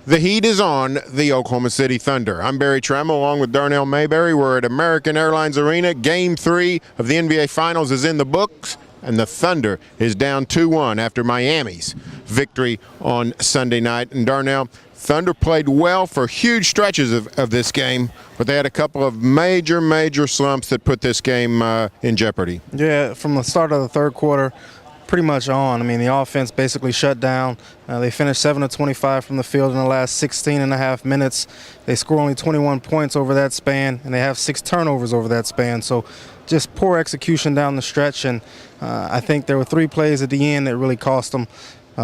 The heat is on the Oklahoma City Thunder. I'm Barry Tramel along with Darnell Mayberry. We're at American Airlines Arena. Game 3 of the NBA Finals is in the books, and the Thunder is down 2-1 after Miami's victory on Sunday night. And Darnell, Thunder played well for huge stretches of this game, but they had a couple of major slumps that put this game in jeopardy. Yeah, from the start of the third quarter, pretty much on. I mean, the offense basically shut down. They finished 7 of 25 from the field in the last 16 and a half minutes. They score only 21 points over that span, and they have 6 turnovers over that span. So just poor execution down the stretch, and I think there were 3 plays at the end that really cost them.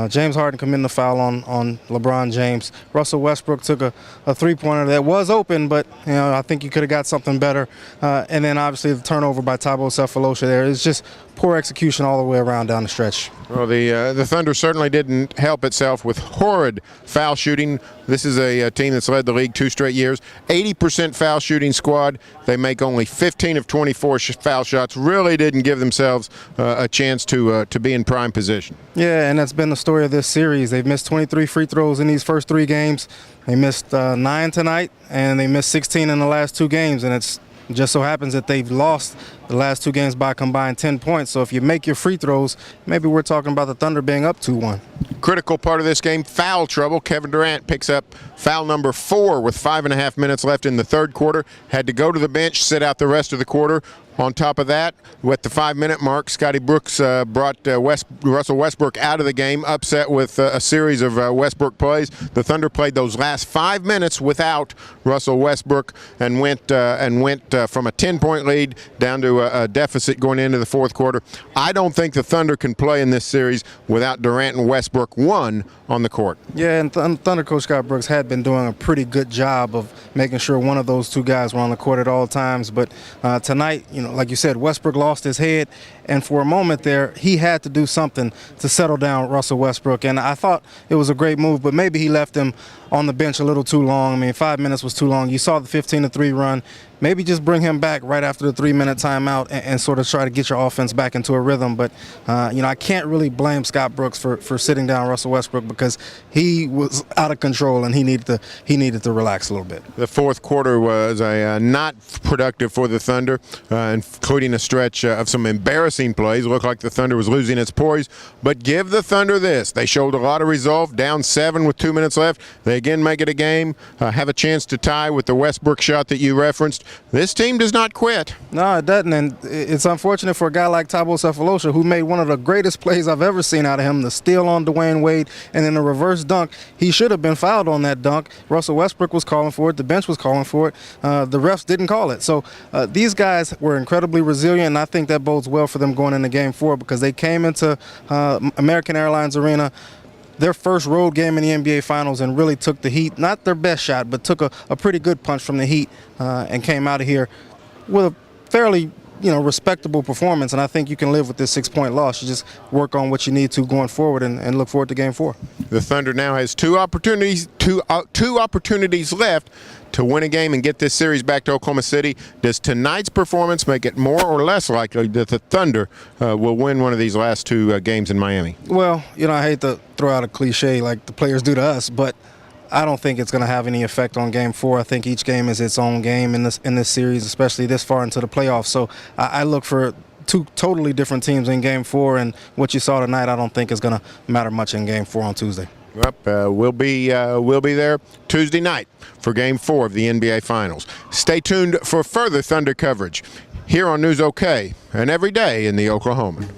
James Harden committing the foul on LeBron James. Russell Westbrook took a three-pointer that was open, but I think you could have got something better. And then obviously the turnover by Thabo Sefolosha there is just poor execution all the way around down the stretch. Well, the Thunder certainly didn't help itself with horrid foul shooting. This is a team that's led the league 2 straight years. 80% foul shooting squad. They make only 15 of 24 foul shots. Really didn't give themselves a chance to be in prime position. Yeah, and that's been the story of this series. They've missed 23 free throws in these first 3 games. They missed 9 tonight, and they missed 16 in the last 2 games, and it's just so happens that they've lost the last 2 games by a combined 10 points. So if you make your free throws, maybe we're talking about the Thunder being up 2-1. Critical part of this game, foul trouble. Kevin Durant picks up foul number 4 with 5.5 minutes left in the third quarter. Had to go to the bench, sit out the rest of the quarter. On top of that, with the 5-minute mark, Scotty Brooks brought Russell Westbrook out of the game, upset with a series of Westbrook plays. The Thunder played those last 5 minutes without Russell Westbrook and went from a 10-point lead down to a deficit going into the fourth quarter. I don't think the Thunder can play in this series without Durant and Westbrook on the court. Yeah, and Thunder coach Scott Brooks had been doing a pretty good job of making sure one of those 2 guys were on the court at all times. But tonight, like you said, Westbrook lost his head, and for a moment there, he had to do something to settle down Russell Westbrook. And I thought it was a great move, but maybe he left him on the bench a little too long. I mean, 5 minutes was too long. You saw the 15-3 run. Maybe just bring him back right after the 3-minute timeout and sort of try to get your offense back into a rhythm. But, I can't really blame Scott Brooks for sitting down Russell Westbrook because he was out of control and he needed to relax a little bit. The fourth quarter was not productive for the Thunder, including a stretch of some embarrassing plays. It looked like the Thunder was losing its poise. But give the Thunder this. They showed a lot of resolve, down 7 with 2 minutes left. They again make it a game, have a chance to tie with the Westbrook shot that you referenced. This team does not quit. No, it doesn't, and it's unfortunate for a guy like Thabo Sefolosha, who made one of the greatest plays I've ever seen out of him, the steal on Dwayne Wade, and then the reverse dunk. He should have been fouled on that dunk. Russell Westbrook was calling for it. The bench was calling for it. The refs didn't call it. So these guys were incredibly resilient, and I think that bodes well for them going into Game 4 because they came into American Airlines Arena, their first road game in the NBA Finals, and really took the Heat, not their best shot, but took a pretty good punch from the Heat and came out of here with a fairly respectable performance. And I think you can live with this 6-point loss. You just work on what you need to going forward and look forward to Game 4. The Thunder now has two opportunities left to win a game and get this series back to Oklahoma City. Does tonight's performance make it more or less likely that the Thunder will win one of these last 2 games in Miami? Well, I hate to throw out a cliche like the players do to us, but I don't think it's going to have any effect on Game 4. I think each game is its own game in this series, especially this far into the playoffs. So I look for 2 totally different teams in Game 4, and what you saw tonight I don't think is going to matter much in Game 4 on Tuesday. Yep, we'll be there Tuesday night for Game 4 of the NBA Finals. Stay tuned for further Thunder coverage here on News OK and every day in the Oklahoman.